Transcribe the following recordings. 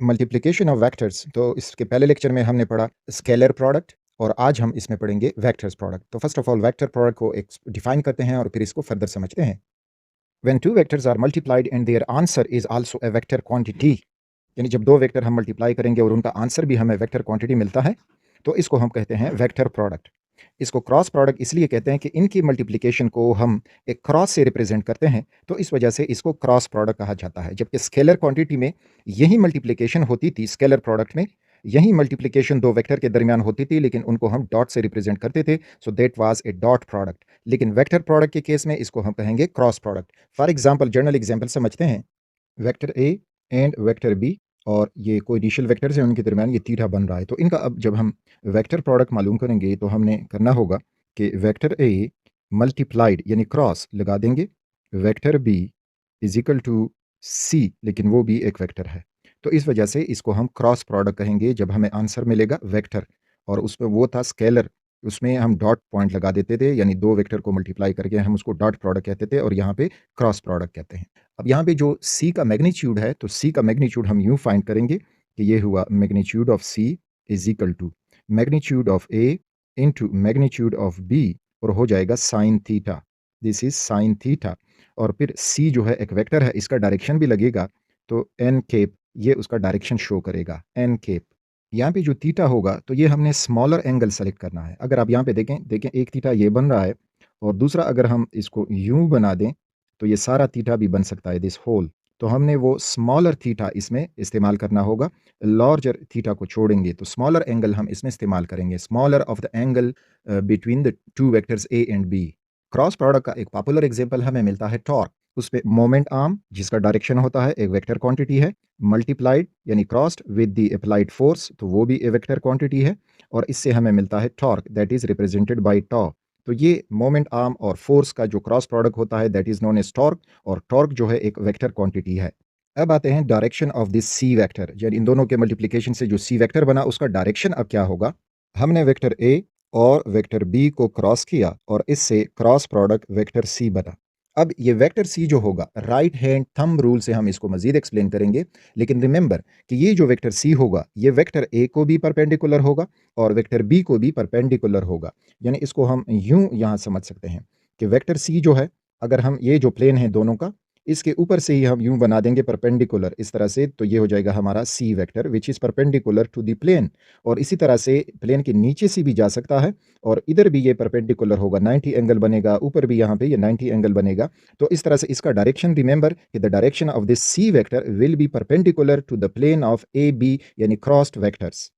Multiplication of vectors. तो इसके पहले लेक्चर में हमने पढ़ा स्केलर प्रोडक्ट और आज हम इसमें पढ़ेंगे वेक्टर्स प्रोडक्ट। तो first of all vector product को डिफाइन करते हैं और फिर इसको फर्दर समझते हैं। When two vectors are multiplied and their answer is also a vector quantity, यानी जब दो वेक्टर हम मल्टीप्लाई करेंगे और उनका आंसर भी हमें वेक्टर क्वांटिटी मिलता है तो इसको हम कहते हैं वेक्टर प्रोडक्ट। इसको क्रॉस प्रोडक्ट इसलिए कहते हैं कि इनकी मल्टीप्लिकेशन को हम एक क्रॉस से रिप्रेजेंट करते हैं, तो इस वजह से इसको क्रॉस प्रोडक्ट कहा जाता है। जबकि स्केलर क्वांटिटी में यही मल्टीप्लिकेशन होती थी, स्केलर प्रोडक्ट में यही मल्टीप्लिकेशन दो वेक्टर के दरमियान होती थी, लेकिन उनको हम डॉट से रिप्रेजेंट करते थे, so that was a dot product. लेकिन वेक्टर प्रोडक्ट के केस में इसको हम कहेंगे cross product. For example, general example समझते हैं। Vector A and vector B, और ये कोई इनिशियल वेक्टर्स हैं, उनके दरमियान ये थीटा बन रहा है। तो इनका अब जब हम वेक्टर प्रोडक्ट मालूम करेंगे तो हमने करना होगा कि वेक्टर ए मल्टीप्लाइड यानी क्रॉस लगा देंगे vector B is equal to C, लेकिन वो भी एक वेक्टर है, तो इस वजह से इसको हम क्रॉस प्रोडक्ट कहेंगे जब हमें आंसर मिलेगा वेक्टर। और उसमें वो था स्केलर, उसमें हम डॉट पॉइंट लगा देते थे, यानी दो वेक्टर को मल्टीप्लाई करके हम उसको डॉट प्रोडक्ट कहते थे, और यहाँ पे क्रॉस प्रोडक्ट कहते हैं। अब यहाँ पे जो सी का मैग्नीट्यूड है, तो सी का मैग्नीट्यूड हम यूँ फाइंड करेंगे कि ये हुआ magnitude of C is equal to magnitude of A into magnitude of B, और हो जाएगा sine theta. This is sine theta. और फिर सी जो है एक वेक्टर है, इसका डायरेक्शन भी लगेगा, तो एन केप ये उसका डायरेक्शन शो करेगा, एन केप। यहाँ पे जो थीटा होगा तो ये हमने स्मॉलर एंगल सेलेक्ट करना है। अगर आप यहाँ पे देखें एक थीटा ये बन रहा है, और दूसरा अगर हम इसको यूं बना दें तो ये सारा थीटा भी बन सकता है, दिस होल। तो हमने वो स्मॉलर थीटा इसमें इस्तेमाल करना होगा, लार्जर थीटा को छोड़ेंगे, तो स्मॉलर एंगल हम इसमें इस्तेमाल करेंगे, smaller of the angle between the two vectors A and B. Cross product का एक पॉपुलर एग्जांपल हमें मिलता है टॉर्क। उसमें मोमेंट आर्म जिसका डायरेक्शन होता है एक वेक्टर क्वांटिटी है, मल्टीप्लाइड यानी crossed with the applied force, तो वो भी ए वेक्टर क्वांटिटी है, और इससे हमें मिलता है torque that is represented by tau. तो ये मोमेंट आर्म और फोर्स का जो क्रॉस प्रोडक्ट होता है that is known as torque, और टॉर्क जो है एक वेक्टर क्वांटिटी है। अब आते हैं direction of this C vector, यानी इन दोनों के मल्टीप्लिकेशन से जो सी वेक्टर बना उसका डायरेक्शन अब क्या होगा। हमने वेक्टर ए और वेक्टर बी को क्रॉस किया और इससे क्रॉस प्रोडक्ट वेक्टर सी बना। अब ये वेक्टर सी जो होगा, राइट हैंड थंब रूल से हम इसको मजीद एक्सप्लेन करेंगे, लेकिन रिमेंबर कि ये जो वेक्टर सी होगा ये वेक्टर ए को भी परपेंडिकुलर होगा और वेक्टर बी को भी परपेंडिकुलर होगा। यानी इसको हम यूं यहाँ समझ सकते हैं कि वेक्टर सी जो है, अगर हम ये जो प्लेन है दोनों का, इसके ऊपर से ही हम यूं बना देंगे परपेंडिकुलर इस तरह से, तो ये हो जाएगा हमारा C vector which is perpendicular to the plane. और इसी तरह से प्लेन के नीचे से भी जा सकता है, और इधर भी ये परपेंडिकुलर होगा, 90 एंगल बनेगा, ऊपर भी यहाँ पे ये 90 एंगल बनेगा। तो इस तरह से इसका डायरेक्शन रिमेंबर कि the direction of this C vector will be perpendicular to the plane of A B, यानी क्रॉस्ड वेक्टर्स।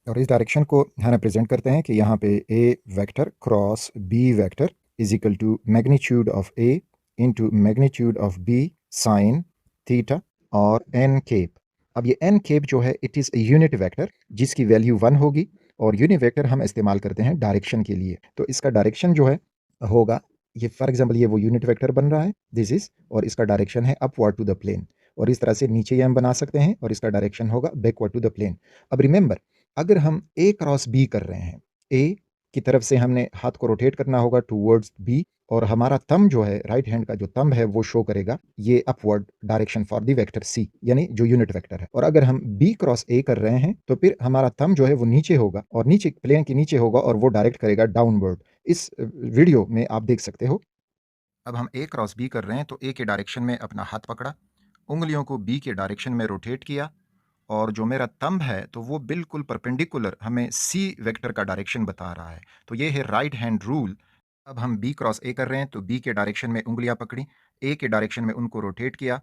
और इस डायरेक्शन को हम रिप्रेजेंट करते हैं कि यहाँ पे A vector cross B vector is equal to magnitude of A into magnitude of B sine theta और एन केप। अब ये एन केप जो है it is a unit vector जिसकी वैल्यू 1 होगी, और यूनिट वेक्टर हम इस्तेमाल करते हैं डायरेक्शन के लिए। तो इसका डायरेक्शन जो है होगा, ये फॉर एग्जांपल ये वो यूनिट वेक्टर बन रहा है दिस इज, और इसका डायरेक्शन है अपवर्ड टू द प्लेन, और इस तरह से नीचे ये हम बना सकते हैं और इसका डायरेक्शन होगा बैकवर्ड टू द प्लेन। अब रिमेंबर, अगर हम ए क्रॉस बी कर रहे हैं, ए की तरफ से हमने हाथ को रोटेट करना होगा टूवर्ड्स बी, और हमारा थंब जो है, राइट हैंड का जो थंब है वो शो करेगा ये upward direction for the vector C, यानी जो यूनिट वेक्टर है। और अगर हम बी क्रॉस ए कर रहे हैं तो फिर हमारा थंब जो है वो नीचे होगा, और नीचे प्लेन के नीचे होगा, और वो डायरेक्ट करेगा डाउनवर्ड। इस वीडियो में आप देख सकते हो। अब हम ए क्रॉस बी कर रहे हैं, तो ए के डायरेक्शन में अपना हाथ पकड़ा, उंगलियों को बी के डायरेक्शन में रोटेट किया, और जो मेरा थंब है तो वो बिल्कुल परपेंडिकुलर हमें सी वेक्टर का डायरेक्शन बता रहा है। तो ये है राइट हैंड रूल। अब हम बी क्रॉस ए कर रहे हैं, तो बी के डायरेक्शन में उंगलियां पकड़ी, ए के डायरेक्शन में उनको रोटेट किया,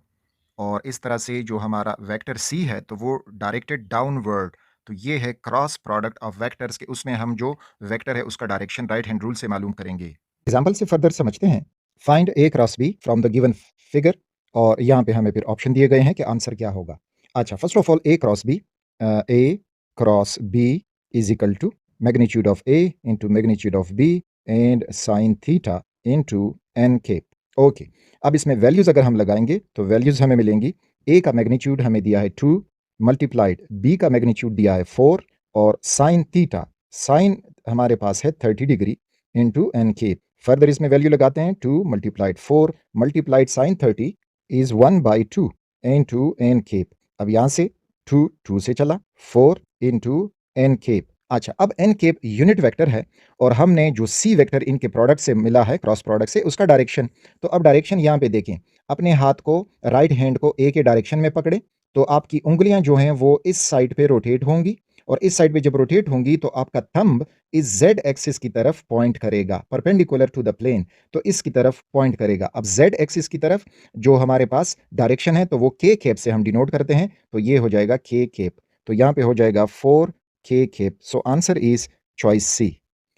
और इस तरह से जो हमारा वेक्टर सी है तो वो डायरेक्टेड डाउनवर्ड। तो ये है क्रॉस प्रोडक्ट ऑफ वेक्टर्स के, उसमें हम जो वेक्टर है उसका डायरेक्शन राइट हैंड रूल से मालूम करेंगे। एग्जाम्पल से फर्दर समझते हैं। Find A cross B from the given figure, और यहाँ पे हमें फिर ऑप्शन दिए गए हैं कि आंसर क्या होगा। अच्छा, first of all A cross B, A cross B is equal to magnitude of A into magnitude of B and sine theta into N के। ओके, अब इसमें वैल्यूज़ अगर हम लगाएंगे तो वैल्यूज़ हमें मिलेंगी। ए का मैग्नीट्यूड हमें दिया है 2, मल्टीप्लाइड बी का मैग्नीट्यूड दिया है 4, और साइन थीटा, साइन हमारे पास है 30 डिग्री इंटू एन के। फर्दर इसमें वैल्यू लगाते हैं, 2 multiplied 4 multiplied sine 30 is 1/2 into N cap. अब यहाँ से 2 से चला, 4 इंटू एन केप। अच्छा, अब एन केप यूनिट वेक्टर है और हमने जो सी वेक्टर इनके प्रोडक्ट से मिला है, क्रॉस प्रोडक्ट से, उसका डायरेक्शन। तो अब डायरेक्शन यहाँ पे देखें, अपने हाथ को, राइट हैंड को ए के डायरेक्शन में पकड़े, तो आपकी उंगलियां जो हैं वो इस साइड पे रोटेट होंगी, और इस साइड पे जब रोटेट होंगी तो आपका थंब इस जेड एक्सिस की तरफ पॉइंट करेगा, परपेंडिकुलर टू द प्लेन, तो इसकी तरफ पॉइंट करेगा। अब जेड एक्सिस की तरफ जो हमारे पास डायरेक्शन है तो वो के केप से हम डिनोट करते हैं, तो ये हो जाएगा के केप। तो यहाँ पे हो जाएगा 4 k cap. So answer is choice C.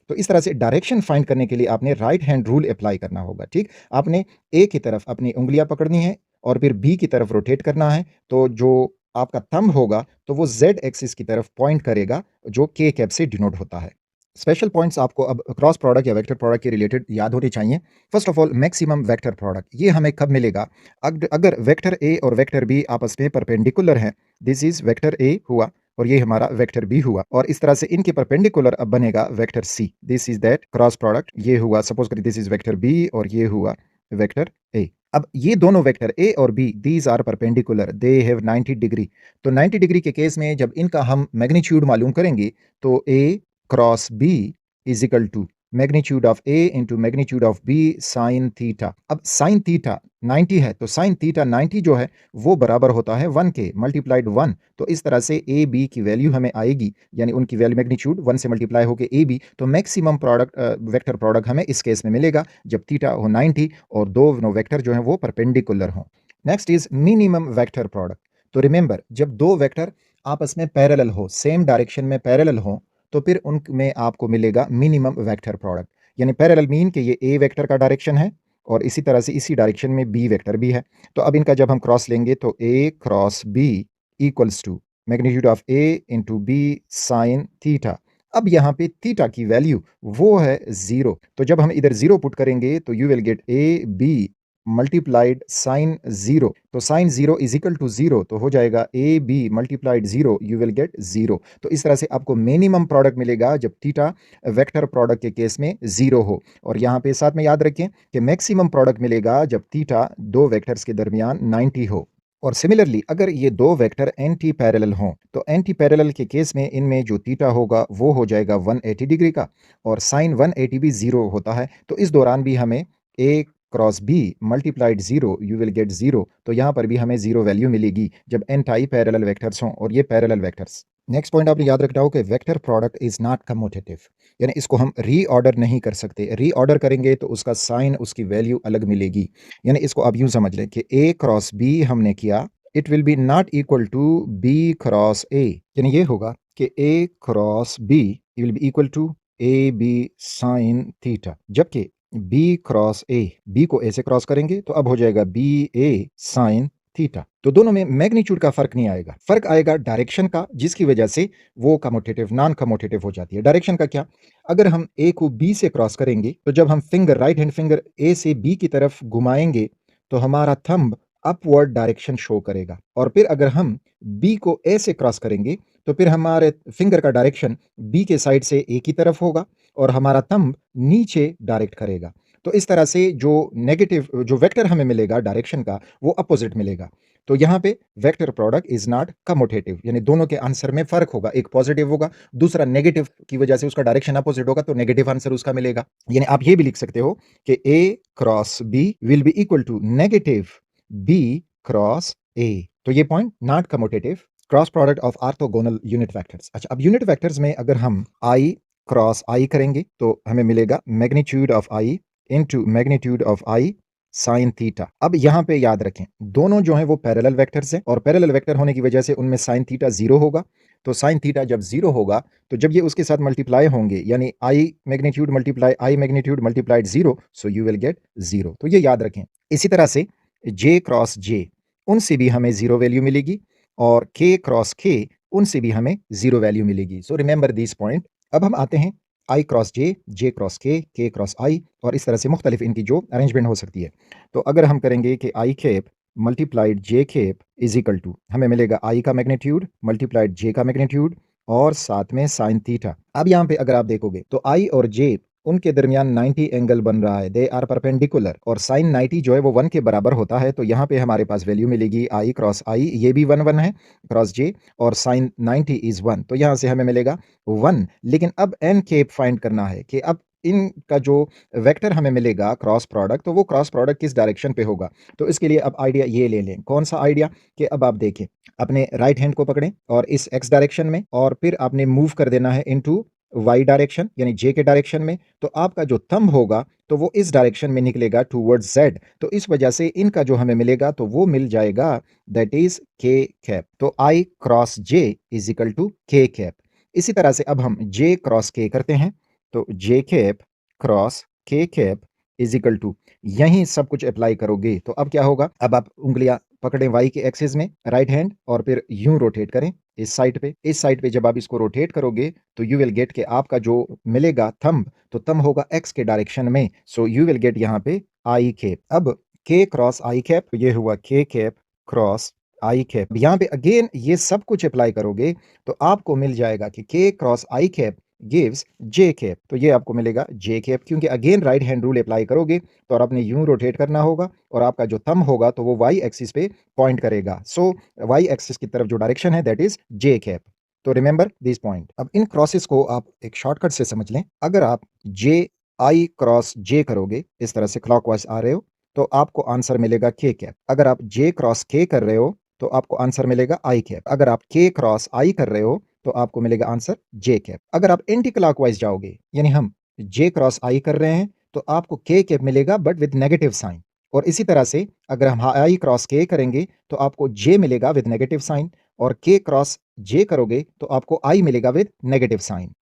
तो इस तरह से डायरेक्शन फाइंड करने के लिए आपने राइट हैंड रूल अप्लाई करना होगा। ठीक, आपने ए की तरफ अपनी उंगलियां पकड़नी है और फिर बी की तरफ रोटेट करना है, तो जो आपका थंब होगा तो वो जेड एक्सिस की तरफ पॉइंट करेगा, जो के कैप से डिनोट होता है। स्पेशल पॉइंट्स आपको अब क्रॉस प्रोडक्ट या वेक्टर प्रोडक्ट के रिलेटेड याद होने चाहिए। First of all, maximum vector product, ये हमें कब मिलेगा? अगर वेक्टर ए और वेक्टर बी आपस में परपेंडिकुलर हैं, दिस इज वेक्टर ए हुआ और ये हमारा वेक्टर बी हुआ, और इस तरह से इनके परपेंडिकुलर अब बनेगा vector C, this is that cross product. ये हुआ, सपोज करिए दिस इज वेक्टर बी और ये हुआ वेक्टर ए। अब ये दोनों वेक्टर ए और B, these are perpendicular, they have 90 degree. तो 90 डिग्री के केस में जब इनका हम मैग्नीट्यूड मालूम करेंगे तो A cross B is equal to magnitude of A into magnitude of B sine theta. अब साइन थीटा 90 है तो साइन थीटा 90 जो है वो बराबर होता है 1 के मल्टीप्लाइड 1। तो इस तरह से ए बी की वैल्यू हमें आएगी, यानी उनकी वैल्यू मैग्नीट्यूड 1 से मल्टीप्लाई होकर ए बी, तो मैक्सिमम प्रोडक्ट वेक्टर प्रोडक्ट हमें इस केस में मिलेगा जब थीटा हो 90 और दो वेक्टर जो है वो परपेंडिकुलर हों। Next is minimum vector product. तो रिमेंबर, जब दो वेक्टर आपस में पैरेलल हो, सेम डायरेक्शन में पैरेलल हो, तो फिर उनमें आपको मिलेगा मिनिमम वेक्टर प्रोडक्ट। यानी पैरेलल मीन कि ये ए वेक्टर का डायरेक्शन है और इसी तरह से इसी डायरेक्शन में बी वेक्टर भी है। तो अब इनका जब हम क्रॉस लेंगे तो A cross B equals to magnitude of A into B sine theta. अब यहाँ पे थीटा की वैल्यू वो है 0, तो जब हम इधर 0 पुट करेंगे तो you will get A B multiplied sine 0। तो साइन 0 इज इक्वल टू 0, तो हो जाएगा A B multiplied 0, you will get 0। तो इस तरह से आपको मिनिमम प्रोडक्ट मिलेगा जब थीटा वेक्टर प्रोडक्ट के केस में 0 हो। और यहाँ पे साथ में याद रखें कि मैक्सिमम प्रोडक्ट मिलेगा जब थीटा दो वेक्टर्स के दरमियान 90 हो। और सिमिलरली अगर ये दो वेक्टर एंटी पैरेलल हों तो एंटी पैरेलल के केस में इनमें जो थीटा होगा वो हो जाएगा 180 डिग्री का, और साइन 180 भी 0 होता है। तो इस दौरान भी हमें A cross B multiplied 0, you will get 0। तो यहाँ पर भी हमें 0 वैल्यू मिलेगी जब एंटी पैरेलल वेक्टर्स हों और ये पैरेलल वेक्टर्स। नेक्स्ट पॉइंट आपने याद रखना हो कि vector product is not commutative, यानी इसको हम रीऑर्डर नहीं कर सकते। रीऑर्डर करेंगे तो उसका साइन, उसकी वैल्यू अलग मिलेगी। यानी इसको आप यूं समझ लें कि ए क्रॉस बी हमने किया, it will be not equal to B cross A. यानी ये होगा कि A cross B will be equal to A B sine theta, जबकि बी क्रॉस ए, बी को ए से क्रॉस करेंगे तो अब हो जाएगा बी ए साइन थीटा। तो दोनों में मैग्नीट्यूड का फर्क नहीं आएगा, फर्क आएगा डायरेक्शन का, जिसकी वजह से वो कम्यूटेटिव नॉन कम्यूटेटिव हो जाती है। डायरेक्शन का क्या? अगर हम ए को बी से क्रॉस करेंगे तो जब हम फिंगर, राइट हैंड फिंगर ए से बी की तरफ घुमाएंगे तो हमारा थंब अपवर्ड डायरेक्शन शो करेगा, और फिर अगर हम बी को ए से क्रॉस करेंगे तो फिर हमारे फिंगर का डायरेक्शन बी के साइड से ए की तरफ होगा और हमारा थंब नीचे डायरेक्ट करेगा। तो इस तरह से जो नेगेटिव जो वेक्टर हमें मिलेगा डायरेक्शन का, वो अपोजिट मिलेगा। तो यहाँ पे vector product is not commutative, यानी दोनों के आंसर में फर्क होगा, एक पॉजिटिव होगा, दूसरा नेगेटिव की वजह से उसका डायरेक्शन अपोजिट होगा, तो नेगेटिव आंसर उसका मिलेगा। यानी आप ये भी लिख सकते हो कि A cross B will be equal to negative B cross A. तो ये point not commutative. Cross product of orthogonal unit vectors. अच्छा, अब यूनिट वेक्टर्स में अगर हम आई क्रॉस आई करेंगे तो हमें मिलेगा magnitude of I into magnitude of I sign theta. अब यहां पे याद रखें दोनों जो हैं वो पैरेलल वेक्टर्स हैं, और पैरेलल वेक्टर होने की वजह से उनमें साइन थीटा 0 होगा। तो साइन थीटा जब 0 होगा तो जब ये उसके साथ मल्टीप्लाई होंगे, यानी i magnitude multiply i magnitude multiplied 0, so you will get 0। तो ये याद रखें। इसी तरह से जे क्रॉस जे, उनसे भी हमें 0 वैल्यू मिलेगी, और के क्रॉस के, उनसे भी हमें 0 वैल्यू मिलेगी। So remember this point. अब हम आते हैं आई क्रॉस जे क्रॉस के क्रॉस आई, और इस तरह से मुख्तलिफ इनकी जो अरेंजमेंट हो सकती है। तो अगर हम करेंगे कि आई खेप मल्टीप्लाइड जे खेप इज इक्वल टू, हमें मिलेगा आई का मैग्नीट्यूड मल्टीप्लाइड जे का मैग्नीट्यूड और साथ में साइन थीटा। अब यहाँ पे अगर आप देखोगे तो आई और जे उनके दरमियान 90 एंगल बन रहा है, दे आर परपेंडिकुलर, और साइन 90 जो है वो 1 के बराबर होता है, तो यहाँ पे हमारे पास वैल्यू मिलेगी आई क्रॉस आई, ये भी 1 1 है क्रॉस जे, और साइन 90 इज 1, तो यहाँ से हमें मिलेगा 1। लेकिन अब एन केप फाइंड करना है कि अब इनका जो वेक्टर हमें मिलेगा क्रॉस प्रोडक्ट, तो वो क्रॉस प्रोडक्ट किस डायरेक्शन पे होगा। तो इसके लिए अब आइडिया ये ले लें, कौन सा आइडिया, कि अब आप देखें अपने राइट हैंड को पकड़ें और इस एक्स डायरेक्शन में, और फिर आपने मूव कर देना है इनटू वाई डायरेक्शन यानी जे के डायरेक्शन में, तो आपका जो थंब होगा तो वो इस डायरेक्शन में निकलेगा टूवर्ड्स जेड, तो इस वजह से इनका जो हमें मिलेगा तो वो मिल जाएगा दैट इज के कैप। तो i cross j is equal to k cap. इसी तरह से अब हम जे क्रॉस के करते हैं, तो जे कैप क्रॉस के कैप इज इक्वल टू, यहीं सब कुछ अप्लाई करोगे तो अब क्या होगा, अब आप उंगलियां पकड़ें वाई के एक्सिस में राइट हैंड, और फिर यूं रोटेट करें इस साइड पे जब आप इसको रोटेट करोगे तो यू विल गेट के आपका जो मिलेगा थंब, तो थंब होगा एक्स के डायरेक्शन में, सो यू विल गेट यहाँ पे आई कैप। अब के क्रॉस आई कैप, ये हुआ के कैप क्रॉस आई कैप। यहाँ पे अगेन ये सब कुछ अप्लाई करोगे तो आपको मिल जाएगा कि के क्रॉस आई कैप गिव्स जे कैप, तो ये आपको मिलेगा जे कैप, क्योंकि again right hand rule apply करोगे तो और आपने यूं रोटेट करना होगा, और आपका जो थंब होगा तो वो वाई एक्सिस पे पॉइंट करेगा, सो वाई एक्सिस की तरफ जो डायरेक्शन है दैट इज जे कैप। तो रिमेंबर दिस पॉइंट। अब इन क्रॉसेस को आप एक शॉर्टकट से समझ लें, अगर आप जे आई क्रॉस जे करोगे इस तरह से क्लॉकवाइज आ रहे हो तो आपको आंसर मिलेगा के कैप। अगर आप जे क्रॉस के कर रहे हो तो आपको आंसर मिलेगा आई कैप। अगर आप के क्रॉस आई कर रहे हो तो आपको मिलेगा आंसर जे कैप। अगर आप एंटी क्लॉकवाइज जाओगे, यानी हम जे क्रॉस आई कर रहे हैं, तो आपको के कैप मिलेगा बट विद नेगेटिव साइन, और इसी तरह से अगर हम आई क्रॉस के करेंगे तो आपको जे मिलेगा विद नेगेटिव साइन, और के क्रॉस जे करोगे तो आपको आई मिलेगा विद नेगेटिव साइन।